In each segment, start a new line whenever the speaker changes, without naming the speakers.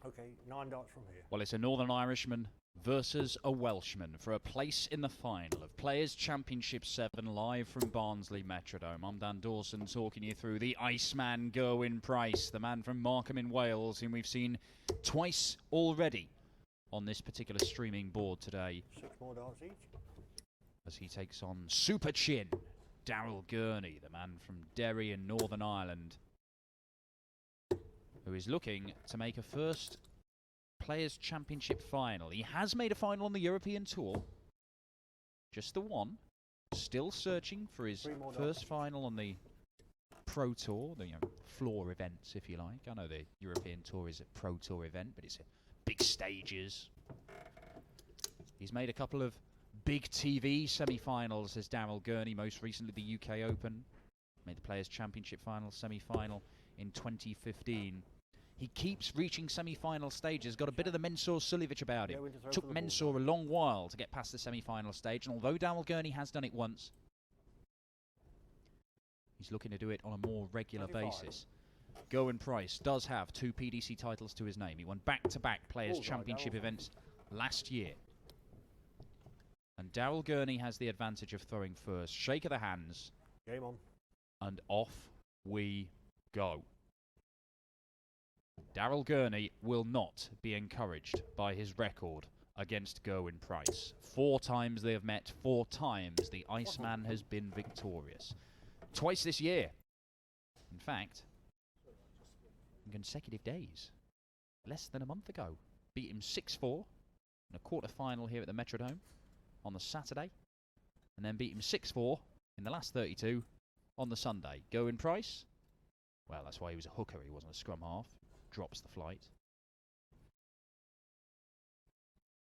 Okay, 9 darts from here.
Well, it's a Northern Irishman versus a Welshman for a place in the final of Players' Championship 7 live from Barnsley Metrodome. I'm Dan Dawson talking you through the Iceman Gerwyn Price, the man from Markham in Wales, whom we've seen twice already on this particular streaming board today.
6 more darts each.
As he takes on Super Chin, Daryl Gurney, the man from Derry in Northern Ireland, who is looking to make a first Players' Championship final. He has made a final on the European Tour. Just the one. Still searching for his first final on the Pro Tour, the floor events, if you like. I know the European Tour is a Pro Tour event, but it's big stages. He's made a couple of big TV semi-finals as Daryl Gurney, most recently the UK Open. Made the Players' Championship final, semi-final in 2015. He keeps reaching semi-final stages, got a bit of the Mensur-Suljovic about him. Took Mensur a long while to get past the semi-final stage, and although Daryl Gurney has done it once, he's looking to do it on a more regular basis. Gerwyn Price does have 2 PDC titles to his name. He won back-to-back Players' Championship events last year. And Daryl Gurney has the advantage of throwing first. Shake of the hands.
Game on.
And off we go. Daryl Gurney will not be encouraged by his record against Gerwyn Price. 4 times they have met, 4 times the Iceman has been victorious. Twice this year. In fact, in consecutive days. Less than a month ago. Beat him 6-4 in a quarter-final here at the Metrodome on the Saturday. And then beat him 6-4 in the last 32 on the Sunday. Gerwyn Price, well, that's why he was a hooker. He wasn't a scrum half. Drops the flight.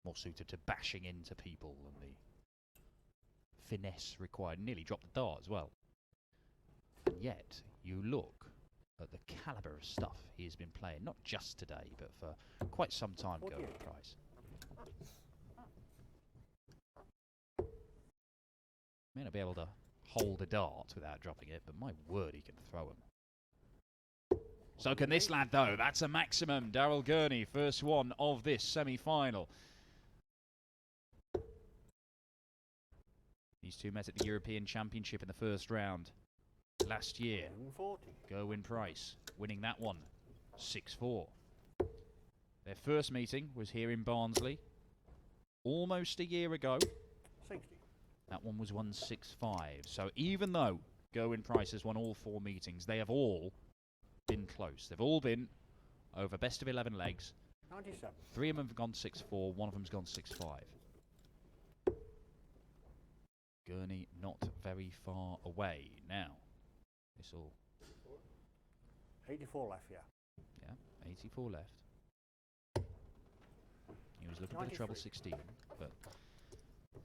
More suited to bashing into people than the finesse required. Nearly dropped the dart as well. And yet, you look at the calibre of stuff he has been playing, not just today, but for quite some time, Gerwyn Price. May not be able to hold a dart without dropping it, but my word, he can throw them. So can this lad, though. That's a maximum. Daryl Gurney, first one of this semi-final. These two met at the European Championship in the first round last year. Gerwyn Price winning that one 6-4. Their first meeting was here in Barnsley almost a year ago.
60.
That one was 1-6-5. So even though Gerwyn Price has won all 4 meetings, they have all been close. They've all been over best of 11 legs.
97.
3 of them have gone 6-4, 1 of them's gone 6-5. Gurney not very far away now. This all
84 left, yeah.
Yeah, 84 left. He was looking for the treble 16, but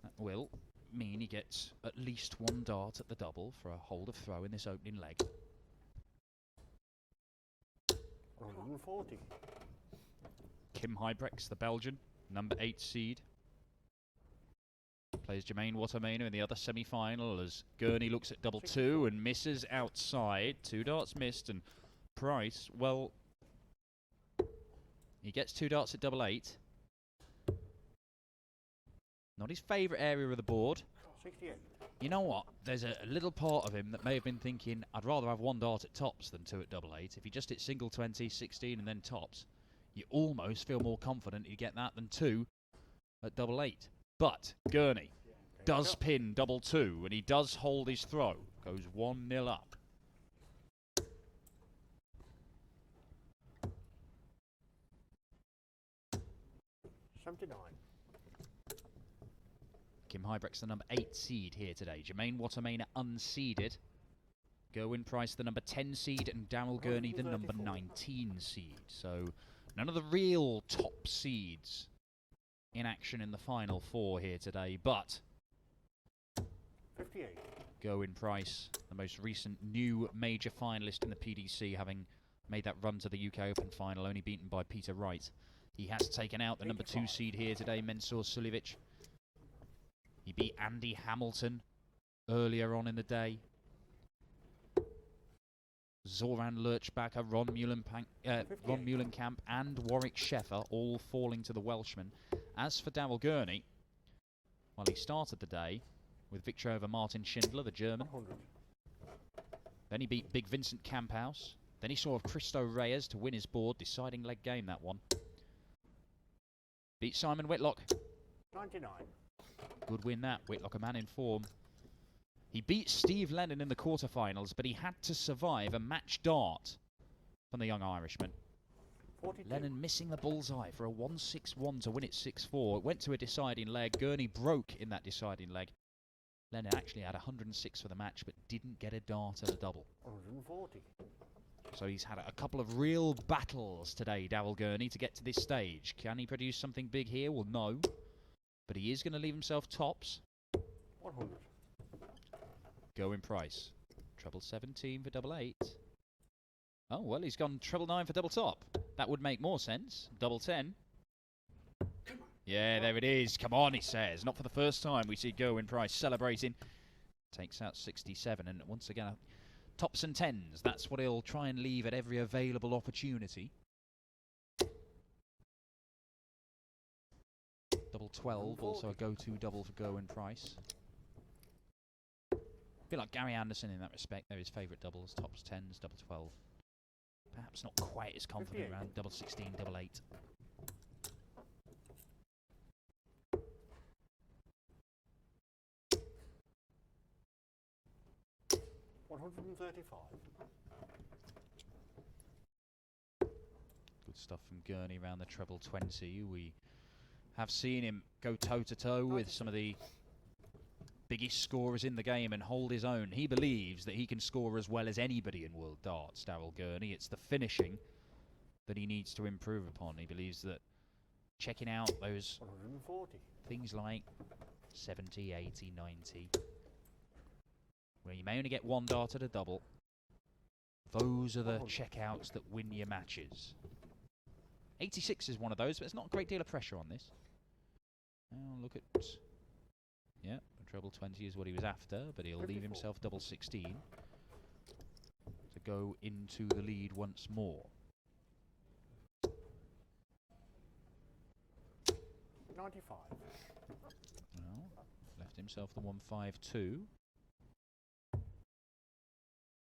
that will mean he gets at least 1 dart at the double for a hold of throw in this opening leg.
140.
Kim Huybrechts, the Belgian, number 8 seed. Plays Jermaine Watermano in the other semi-final as Gurney looks at double 2 and misses outside. 2 darts missed, and Price, well, he gets 2 darts at double 8. Not his favourite area of the board.
68.
You know what? There's a little part of him that may have been thinking, I'd rather have 1 dart at tops than 2 at double 8. If you just hit single 20, 16 and then tops, you almost feel more confident you get that than 2 at double 8. But Gurney does pin double 2 and he does hold his throw. Goes 1-0 up.
$79.
Kim Huybrechts, the number 8 seed here today. Jermaine Watermano unseeded. Gerwyn Price, the number 10 seed, and Daryl Gurney, the number 19 seed. So none of the real top seeds in action in the final 4 here today, but
58.
Gerwyn Price, the most recent new major finalist in the PDC, having made that run to the UK Open final, only beaten by Peter Wright. He has taken out the number 2 seed here today, Mensur-Suljovic. He beat Andy Hamilton earlier on in the day. Zoran Lurchbacher, Ron Muhlenkamp and Warwick Sheffer all falling to the Welshman. As for Daryl Gurney, well, he started the day with victory over Martin Schindler, the German.
100.
Then he beat Big Vincent Camphouse. Then he saw Cristo Reyes to win his board. Deciding leg game, that one. Beat Simon Whitlock.
99.
Good win that. Whitlock, a man in form. He beat Steve Lennon in the quarterfinals, but he had to survive a match dart from the young Irishman.
42.
Lennon missing the bullseye for a 1-6-1 to win it 6-4. It went to a deciding leg. Gurney broke in that deciding leg. Lennon actually had 106 for the match, but didn't get a dart at a double.
140.
So he's had a couple of real battles today, Daryl Gurney, to get to this stage. Can he produce something big here? Well, no. But he is going to leave himself tops.
100.
Gerwyn Price. Treble 17 for double 8. Oh, well, he's gone treble 9 for double top. That would make more sense. Double 10. Yeah, there it is. Come on, he says. Not for the first time we see Gerwyn Price celebrating. Takes out 67, and once again, tops and tens. That's what he'll try and leave at every available opportunity. Double 12, also a go-to double for Gerwyn Price. A bit like Gary Anderson in that respect. They're his favourite doubles. Tops, tens, double 12. Perhaps not quite as confident
58.
around double 16, double 8.
135.
Good stuff from Gurney around the treble 20. We have seen him go toe-to-toe with some of the biggest scorers in the game and hold his own. He believes that he can score as well as anybody in World Darts, Daryl Gurney. It's the finishing that he needs to improve upon. He believes that checking out those
140.
things like 70, 80, 90, where you may only get one dart at a double, those are the checkouts that win your matches. 86 is one of those, but there's not a great deal of pressure on this. Now look at... yeah, a treble 20 is what he was after, but he'll
54.
leave himself double 16 to go into the lead once more.
95.
Well, left himself the 152.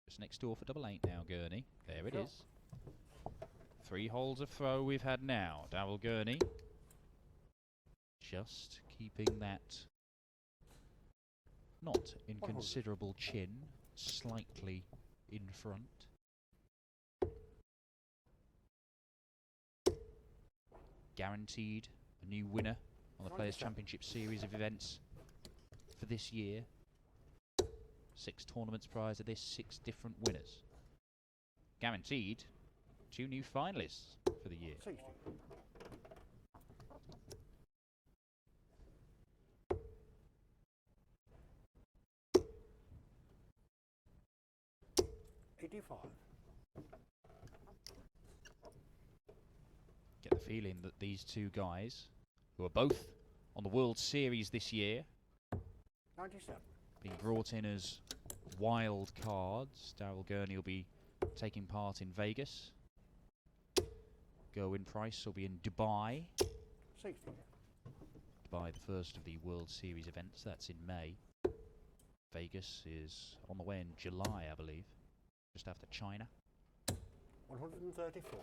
Just next door for double 8 now, Gurney. There it is. 3 holes of throw we've had now. Daryl Gurney just keeping that not inconsiderable chin slightly in front. Guaranteed a new winner on the Players' Championship series of events for this year. 6 tournaments prior to this, 6 different winners. Guaranteed 2 new finalists for the year.
60. 85.
Get the feeling that these two guys, who are both on the World Series this year,
97.
being brought in as wild cards. Daryl Gurney will be taking part in Vegas. Gerwyn Price will be in Dubai.
60.
Dubai, the first of the World Series events. That's in May. Vegas is on the way in July, I believe, just after China.
134.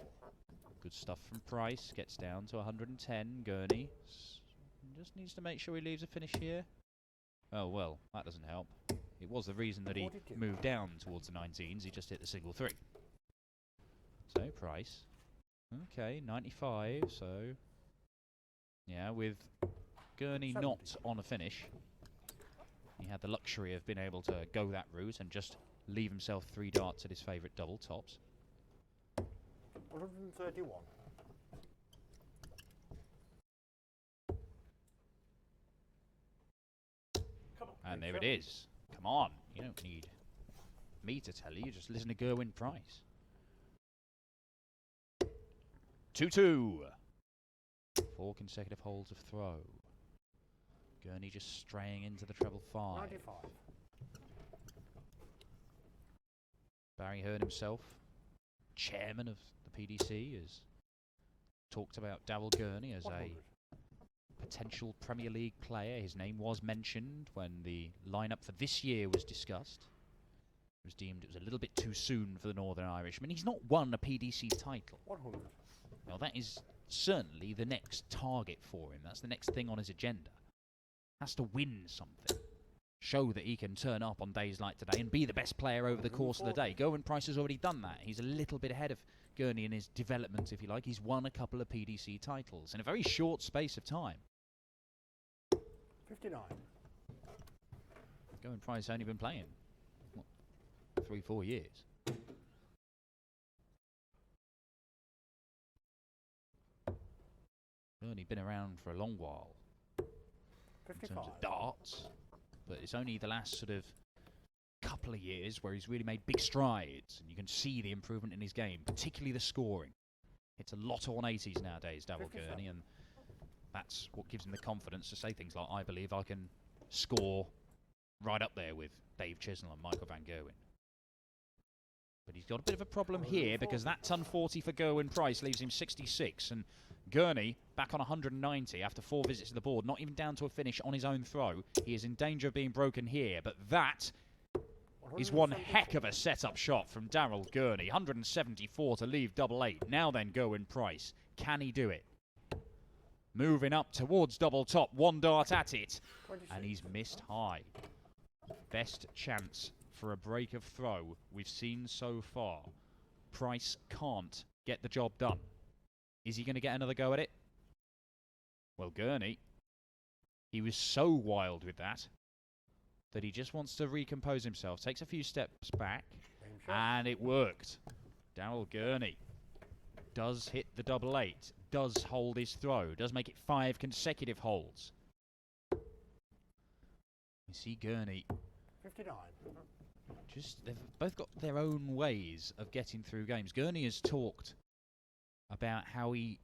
Good stuff from Price. Gets down to 110. Gurney just needs to make sure he leaves a finish here. Oh, well, that doesn't help. It was the reason that he
42.
moved down towards the 19s. He just hit the single 3. So, Price. Okay, 95. So, yeah, with Gurney
70.
not on a finish, he had the luxury of being able to go that route and just leave himself 3 darts at his favourite double tops.
131.
And there it is. Come on, you don't need me to tell you, just listen to Gerwyn Price. 2-2. 4 consecutive holes of throw. Gurney just straying into the treble 5.
95.
Barry Hearn himself, chairman of the PDC, has talked about Daryl Gurney as
100.
a potential Premier League player. His name was mentioned when the lineup for this year was discussed. It was deemed it was a little bit too soon for the Northern Irishman. He's not won a PDC title.
100.
Now that is certainly the next target for him. That's the next thing on his agenda. Has to win something. Show that he can turn up on days like today and be the best player over the course of the day. Gerwyn Price has already done that. He's a little bit ahead of Gurney in his development, if you like. He's won a couple of PDC titles in a very short space of time.
59.
Gerwyn Price only been playing, what, 3-4 years. Gurney been around for a long while in
55.
terms of darts, but it's only the last sort of couple of years where he's really made big strides, and you can see the improvement in his game, particularly the scoring. It's a lot of 180s nowadays, Daryl Gurney, and that's what gives him the confidence to say things like, I believe I can score right up there with Dave Chisnell and Michael Van Gerwen. But he's got a bit of a problem here, because that ton 40 for Gerwyn Price leaves him 66, and Gurney back on 190 after 4 visits to the board, not even down to a finish on his own throw. He is in danger of being broken here, but that is one heck of a set-up shot from Daryl Gurney. 174 to leave double 8. Now then, Gerwyn Price. Can he do it? Moving up towards double top. One dart at it.
26.
And he's missed high. Best chance for a break of throw we've seen so far. Price can't get the job done. Is he going to get another go at it? Well, Gurney, he was so wild with that he just wants to recompose himself. Takes a few steps back, and it worked. Daryl Gurney does hit the double 8, does hold his throw, does make it 5 consecutive holds. You see Gurney,
59.
they've both got their own ways of getting through games. Gurney has talked about how he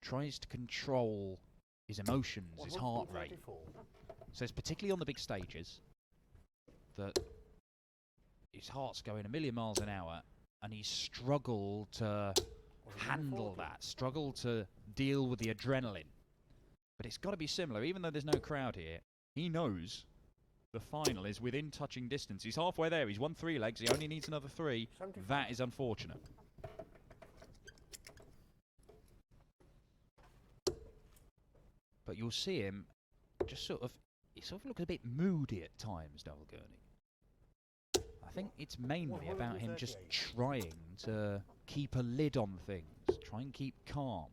tries to control his emotions, his heart rate. So it's particularly on the big stages that his heart's going a million miles an hour, and he's struggled to handle that, struggled to deal with the adrenaline. But it's got to be similar, even though there's no crowd here. He knows the final is within touching distance. He's halfway there. He's won 3 legs. He only needs another 3. That is unfortunate. But you'll see him just he sort of looks a bit moody at times, Daryl Gurney. I think it's mainly about him just trying to keep a lid on things, try and keep calm.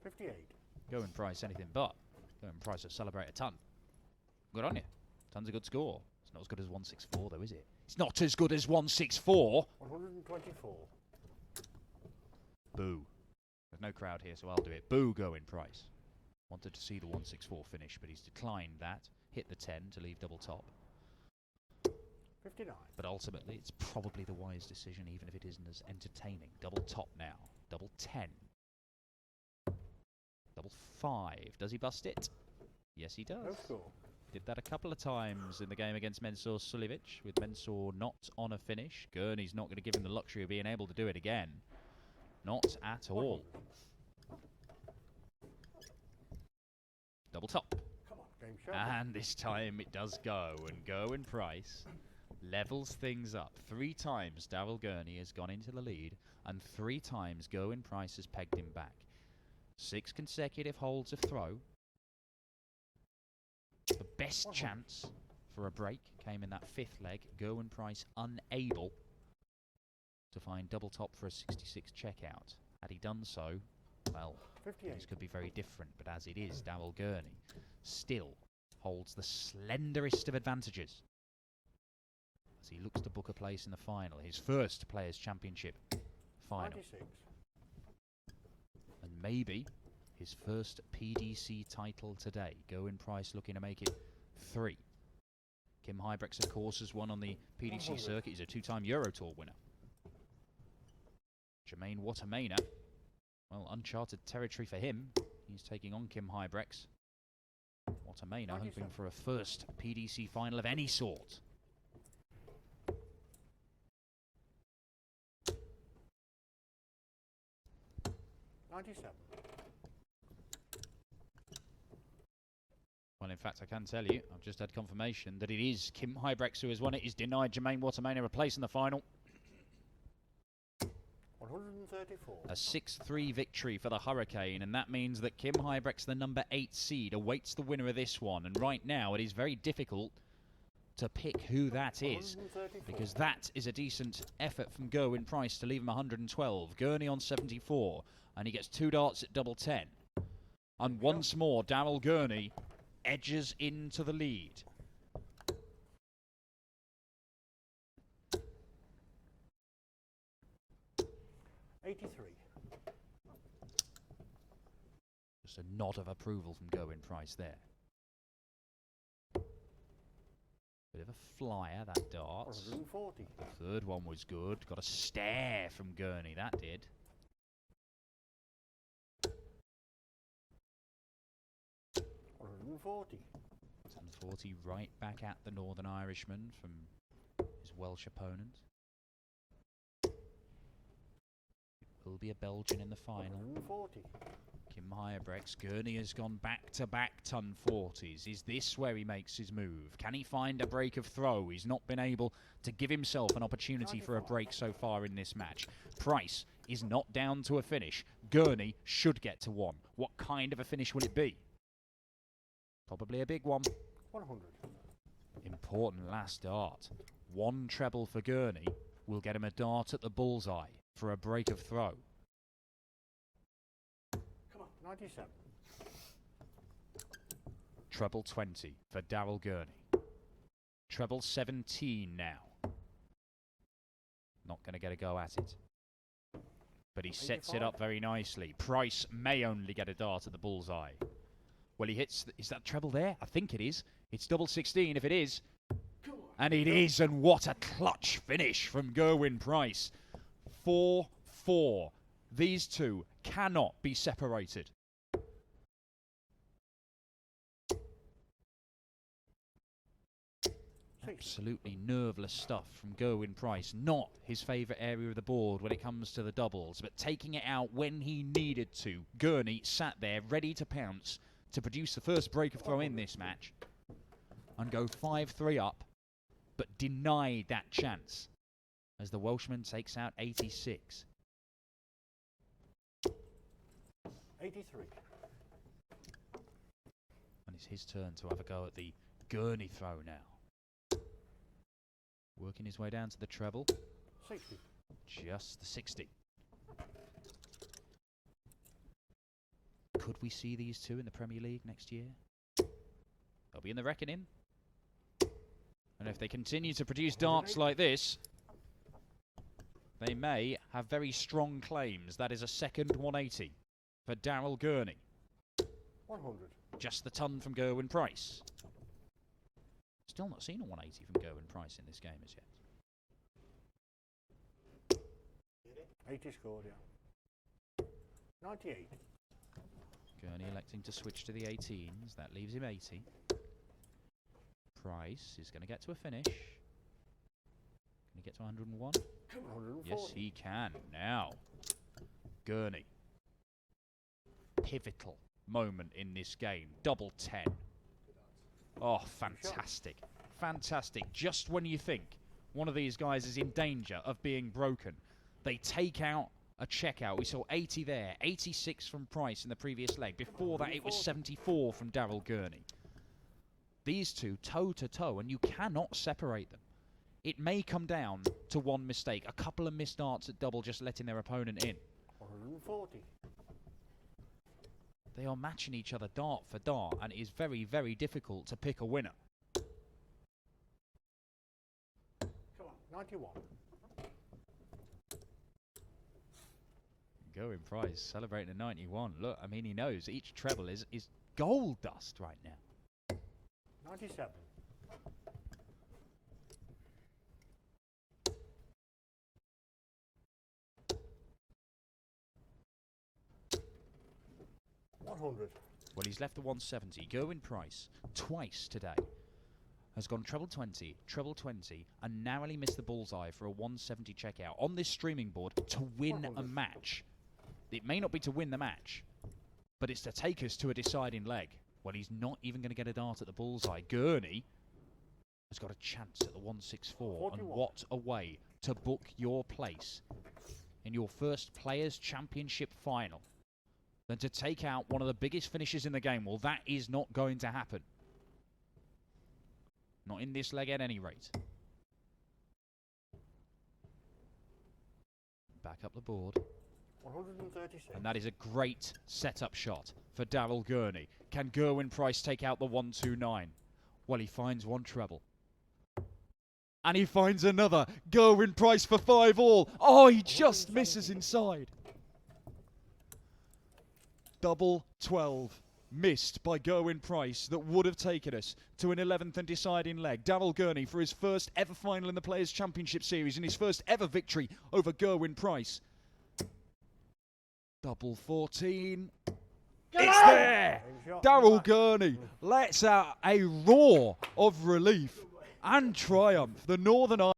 58.
Gerwyn Price, anything but. Gerwyn Price will celebrate a ton. Good on you. Ton's a good score. It's not as good as 164, though, is it? It's not as good as 164.
124.
Boo. There's no crowd here, so I'll do it. Boo, Gerwyn Price. Wanted to see the 164 finish, but he's declined that. Hit the 10 to leave double top.
59.
But ultimately, it's probably the wise decision, even if it isn't as entertaining. Double top now. Double 10. Double 5. Does he bust it? Yes, he does.
No score.
Did that a couple of times in the game against Mensur Suljevic, with Mensur not on a finish. Gurney's not going to give him the luxury of being able to do it again. Not at all. Double top.
Come on, game show.
And this time it does go. And Gerwyn Price levels things up. 3 times Daryl Gurney has gone into the lead, and 3 times Gerwyn Price has pegged him back. 6 consecutive holds of throw. The best chance for a break came in that 5th leg. Gerwyn Price unable to find double top for a 66 checkout. Had he done so, well,
58.
things could be very different. But as it is, Daryl Gurney still holds the slenderest of advantages as he looks to book a place in the final, his first Players' Championship final.
96.
And maybe his first PDC title today. Gerwyn Price looking to make it 3. Kim Huybrechts, of course, has won on the PDC circuit. He's a 2-time Euro Tour winner. Jermaine Watermaina, well, uncharted territory for him. He's taking on Kim Huybrechts. Watermainer hoping for a first PDC final of any sort. Well, in fact, I can tell you, I've just had confirmation that it is Kim Hybrex who has won it. He's denied Gerwyn Watermainer a place in the final.
134.
A 6-3 victory for the Hurricane, and that means that Kim Hybrex, the number 8 seed, awaits the winner of this one. And right now, it is very difficult to pick who that is, because that is a decent effort from Gerwyn Price to leave him 112. Gurney on 74, and he gets 2 darts at double 10. And once more, Daryl Gurney edges into the lead. Just a nod of approval from Gerwyn Price there. Bit of a flyer, that dart.
140.
The third one was good. Got a stare from Gurney, that did.
140.
140 right back at the Northern Irishman from his Welsh opponent. Will be a Belgian in the final.
140.
Kim Hybrex. Gurney has gone back-to-back ton 40s. Is this where he makes his move? Can he find a break of throw? He's not been able to give himself an opportunity for a break so far in this match. Price is not down to a finish. Gurney should get to one. What kind of a finish will it be? Probably a big one.
100.
Important last dart. One treble for Gurney will get him a dart at the bullseye for a break of throw.
Come on. 97.
Treble 20 for Daryl Gurney. Treble 17 now. Not going to get a go at it. But he sets it up very nicely. Price may only get a dart at the bullseye. Well, he hits... Is that treble there? I think it is. It's double 16 if it is. And it is, and what a clutch finish from Gerwyn Price. 4-4. These two cannot be separated. Absolutely nerveless stuff from Gerwyn Price. Not his favourite area of the board when it comes to the doubles, but taking it out when he needed to. Gurney sat there ready to pounce to produce the first break of throw in this match and go 5-3 up, but denied that chance as the Welshman takes out 86.
83.
And it's his turn to have a go at the Gurney throw now. Working his way down to the treble.
60.
Just the 60. Could we see these two in the Premier League next year? They'll be in the reckoning. And if they continue to produce darts like this, they may have very strong claims. That is a second 180 for Daryl Gurney.
100.
Just the ton from Gerwyn Price. Still not seen a 180 from Gerwyn Price in this game as yet.
80 scored, yeah. 98.
Gurney electing to switch to the 18s. That leaves him 80. Price is going to get to a finish. Can he get to 101?
140.
Yes, he can. Now, Gurney. Pivotal moment in this game. Double 10. Oh, fantastic. Fantastic. Just when you think one of these guys is in danger of being broken, they take out a checkout. We saw 80 there, 86 from Price in the previous leg. Before that, it was 74 from Daryl Gurney. These two toe-to-toe, and you cannot separate them. It may come down to one mistake. A couple of missed darts at double, just letting their opponent in.
140.
They are matching each other dart for dart, and it is very, very difficult to pick a winner.
Come on. 91.
Gerwyn Price celebrating a 91. Look, I mean, he knows each treble is gold dust right now.
97. 100.
Well, he's left the 170. Gerwyn Price, twice today, has gone treble 20, and narrowly missed the bullseye for a 170 checkout on this streaming board to win a match. It may not be to win the match, but it's to take us to a deciding leg. Well, he's not even going to get a dart at the bullseye. Gurney has got a chance at the 164, and what a way to book your place in your first Players' Championship final than to take out one of the biggest finishes in the game. Well, that is not going to happen. Not in this leg at any rate. Back up the board.
136.
And that is a great setup shot for Daryl Gurney. Can Gerwyn Price take out the 129? Well, he finds one treble. And he finds another. Gerwyn Price for 5-all. Oh, he just misses inside. Double 12 missed by Gerwyn Price that would have taken us to an 11th and deciding leg. Daryl Gurney for his first ever final in the Players' Championship Series and his first ever victory over Gerwyn Price. Double 14. It's there! Daryl Gurney lets out a roar of relief and triumph. The Northern